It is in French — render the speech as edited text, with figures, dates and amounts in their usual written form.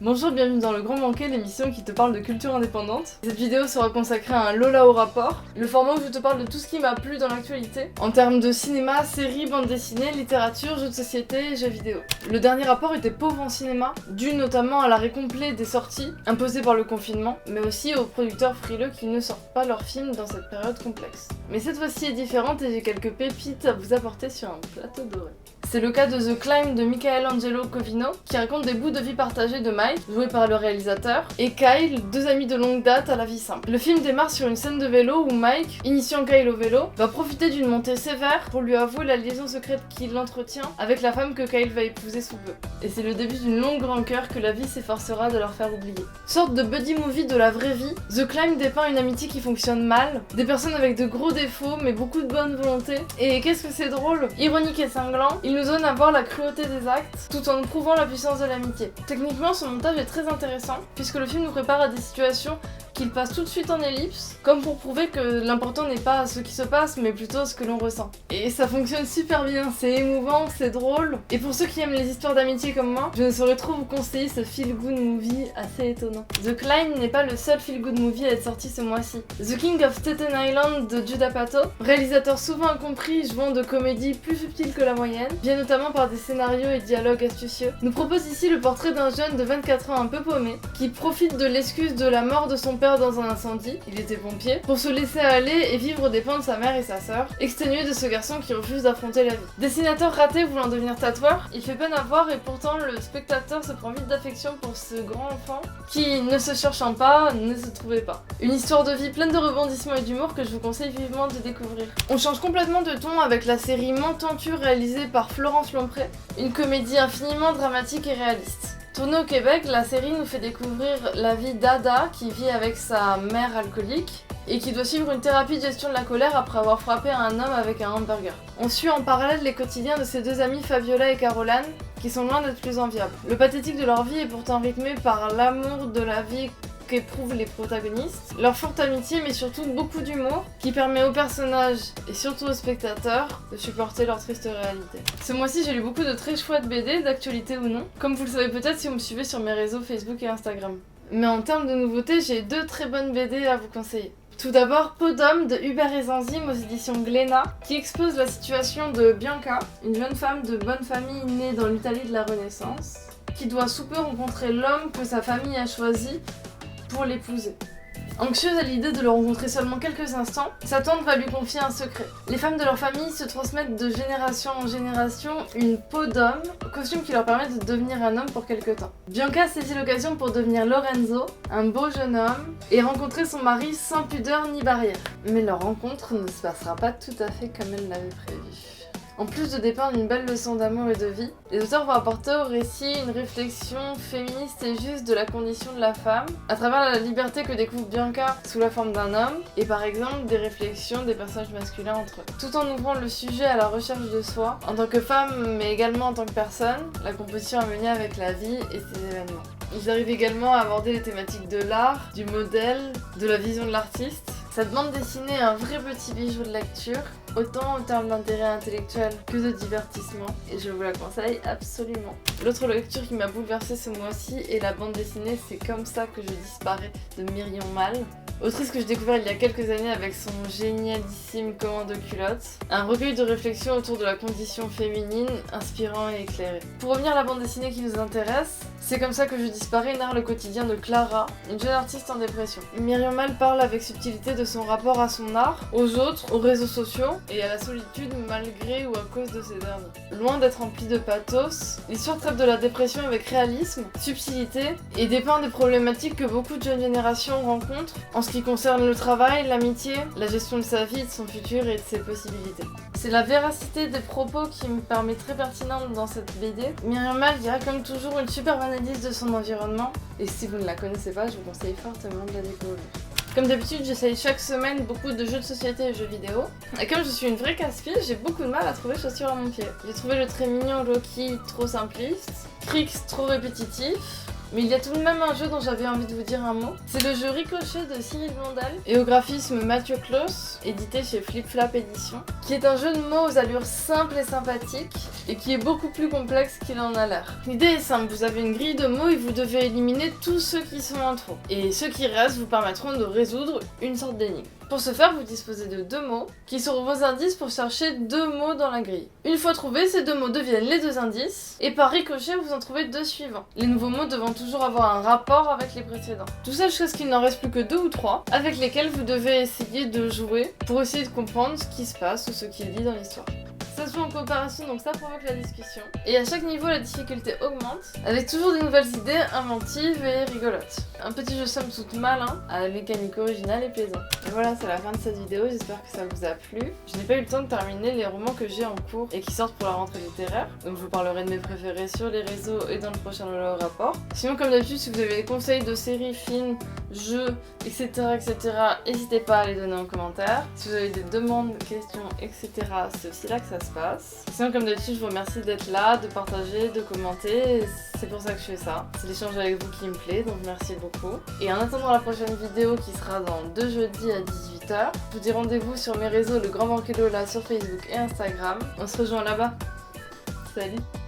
Bonjour, bienvenue dans Le Grand Banquet, l'émission qui te parle de culture indépendante. Cette vidéo sera consacrée à un Lola au rapport, le format où je te parle de tout ce qui m'a plu dans l'actualité, en termes de cinéma, séries, bande dessinée, littérature, jeux de société et jeux vidéo. Le dernier rapport était pauvre en cinéma, dû notamment à l'arrêt complet des sorties, imposées par le confinement, mais aussi aux producteurs frileux qui ne sortent pas leurs films dans cette période complexe. Mais cette fois-ci est différente et j'ai quelques pépites à vous apporter sur un plateau doré. C'est le cas de The Climb de Michelangelo Covino, qui raconte des bouts de vie partagés de Mike, joué par le réalisateur, et Kyle, deux amis de longue date à la vie simple. Le film démarre sur une scène de vélo où Mike, initiant Kyle au vélo, va profiter d'une montée sévère pour lui avouer la liaison secrète qu'il entretient avec la femme que Kyle va épouser sous peu. Et c'est le début d'une longue rancœur que la vie s'efforcera de leur faire oublier. Sorte de buddy movie de la vraie vie, The Climb dépeint une amitié qui fonctionne mal, des personnes avec de gros défauts mais beaucoup de bonne volonté, et qu'est-ce que c'est drôle, ironique et cinglant, il nous donne à voir la cruauté des actes, tout en nous prouvant la puissance de l'amitié. Techniquement, son montage est très intéressant, puisque le film nous prépare à des situations qu'il passe tout de suite en ellipse, comme pour prouver que l'important n'est pas ce qui se passe, mais plutôt ce que l'on ressent. Et ça fonctionne super bien, c'est émouvant, c'est drôle, et pour ceux qui aiment les histoires d'amitié comme moi, je ne saurais trop vous conseiller ce feel-good movie assez étonnant. The Climb n'est pas le seul feel-good movie à être sorti ce mois-ci. The King of Staten Island de Judd Apatow, réalisateur souvent incompris jouant de comédies plus subtiles que la moyenne, bien notamment par des scénarios et dialogues astucieux, nous propose ici le portrait d'un jeune de 24 ans un peu paumé, qui profite de l'excuse de la mort de son père dans un incendie, il était pompier, pour se laisser aller et vivre aux dépens de sa mère et sa sœur, exténué de ce garçon qui refuse d'affronter la vie. Dessinateur raté voulant devenir tatoueur, il fait peine à voir et pourtant le spectateur se prend vite d'affection pour ce grand enfant qui, ne se cherchant pas, ne se trouvait pas. Une histoire de vie pleine de rebondissements et d'humour que je vous conseille vivement de découvrir. On change complètement de ton avec la série M'entends-tu réalisée par Florence Lompré, une comédie infiniment dramatique et réaliste. Tournée au Québec, la série nous fait découvrir la vie d'Ada qui vit avec sa mère alcoolique et qui doit suivre une thérapie de gestion de la colère après avoir frappé un homme avec un hamburger. On suit en parallèle les quotidiens de ses deux amies Fabiola et Caroline qui sont loin d'être plus enviables. Le pathétique de leur vie est pourtant rythmé par l'amour de la vie qu'éprouvent les protagonistes, leur forte amitié mais surtout beaucoup d'humour qui permet aux personnages et surtout aux spectateurs de supporter leur triste réalité. Ce mois-ci j'ai lu beaucoup de très chouettes BD, d'actualité ou non, comme vous le savez peut-être si vous me suivez sur mes réseaux Facebook et Instagram. Mais en termes de nouveautés, j'ai deux très bonnes BD à vous conseiller. Tout d'abord, Peau d'homme de Hubert et Zanzim aux éditions Glénat, qui expose la situation de Bianca, une jeune femme de bonne famille née dans l'Italie de la Renaissance, qui doit sous peu rencontrer l'homme que sa famille a choisi pour l'épouser. Anxieuse à l'idée de le rencontrer seulement quelques instants, sa tante va lui confier un secret. Les femmes de leur famille se transmettent de génération en génération une peau d'homme, costume qui leur permet de devenir un homme pour quelque temps. Bianca saisit l'occasion pour devenir Lorenzo, un beau jeune homme, et rencontrer son mari sans pudeur ni barrière. Mais leur rencontre ne se passera pas tout à fait comme elle l'avait prévu. En plus de dépeindre une belle leçon d'amour et de vie, les auteurs vont apporter au récit une réflexion féministe et juste de la condition de la femme, à travers la liberté que découvre Bianca sous la forme d'un homme, et par exemple des réflexions des personnages masculins entre eux. Tout en ouvrant le sujet à la recherche de soi, en tant que femme mais également en tant que personne, la composition est menée avec la vie et ses événements. Ils arrivent également à aborder les thématiques de l'art, du modèle, de la vision de l'artiste. Cette bande dessinée est un vrai petit bijou de lecture, autant en termes d'intérêt intellectuel que de divertissement, et je vous la conseille absolument. L'autre lecture qui m'a bouleversée ce mois-ci est la bande dessinée C'est comme ça que je disparais de Myriam Mal, autrice que j'ai découvert il y a quelques années avec son génialissime Commande de culotte, un recueil de réflexions autour de la condition féminine, inspirant et éclairé. Pour revenir à la bande dessinée qui nous intéresse, C'est comme ça que je disparais narre le quotidien de Clara, une jeune artiste en dépression. Myriam Mal parle avec subtilité de son rapport à son art, aux autres, aux réseaux sociaux et à la solitude malgré ou à cause de ces derniers. Loin d'être remplie de pathos, l'histoire traite de la dépression avec réalisme, subtilité et dépeint des problématiques que beaucoup de jeunes générations rencontrent en ce qui concerne le travail, l'amitié, la gestion de sa vie, de son futur et de ses possibilités. C'est la véracité des propos qui me paraît très pertinente dans cette BD. Myriam Mal dira comme toujours une superbe analyse de son environnement et si vous ne la connaissez pas, je vous conseille fortement de la découvrir. Comme d'habitude, j'essaye chaque semaine beaucoup de jeux de société et jeux vidéo. Et comme je suis une vraie casse-pied, j'ai beaucoup de mal à trouver chaussures à mon pied. J'ai trouvé le très mignon Loki trop simpliste, Trix trop répétitif, Mais il y a tout de même un jeu dont j'avais envie de vous dire un mot. C'est le jeu Ricochet de Cyril Blondel et au graphisme Mathieu Klaus, édité chez Flip Flap Édition, qui est un jeu de mots aux allures simples et sympathiques et qui est beaucoup plus complexe qu'il en a l'air. L'idée est simple, vous avez une grille de mots et vous devez éliminer tous ceux qui sont en trop. Et ceux qui restent vous permettront de résoudre une sorte d'énigme. Pour ce faire, vous disposez de 2 mots qui seront vos indices pour chercher 2 mots dans la grille. Une fois trouvés, ces 2 mots deviennent les 2 indices et par ricochet, vous en trouvez 2 suivants. Les nouveaux mots devant toujours avoir un rapport avec les précédents. Tout ça jusqu'à ce qu'il n'en reste plus que 2 ou 3 avec lesquels vous devez essayer de jouer pour essayer de comprendre ce qui se passe ou ce qui est dit dans l'histoire. Ça se joue en coopération, donc ça provoque la discussion. Et à chaque niveau, la difficulté augmente, avec toujours des nouvelles idées inventives et rigolotes. Un petit jeu somme toute malin, à la mécanique originale et plaisant. Et voilà, c'est la fin de cette vidéo, j'espère que ça vous a plu. Je n'ai pas eu le temps de terminer les romans que j'ai en cours et qui sortent pour la rentrée littéraire, donc je vous parlerai de mes préférés sur les réseaux et dans le prochain Lola au rapport. Sinon, comme d'habitude, si vous avez des conseils de séries, films, jeux, etc., n'hésitez pas à les donner en commentaire. Si vous avez des demandes, questions, etc., c'est aussi là que ça se passe. Sinon, comme d'habitude, je vous remercie d'être là, de partager, de commenter. C'est pour ça que je fais ça. C'est l'échange avec vous qui me plaît, donc merci beaucoup. Et en attendant la prochaine vidéo qui sera dans 2 jeudis à 18h, je vous dis rendez-vous sur mes réseaux, le Grand Banquet Lola sur Facebook et Instagram. On se rejoint là-bas. Salut!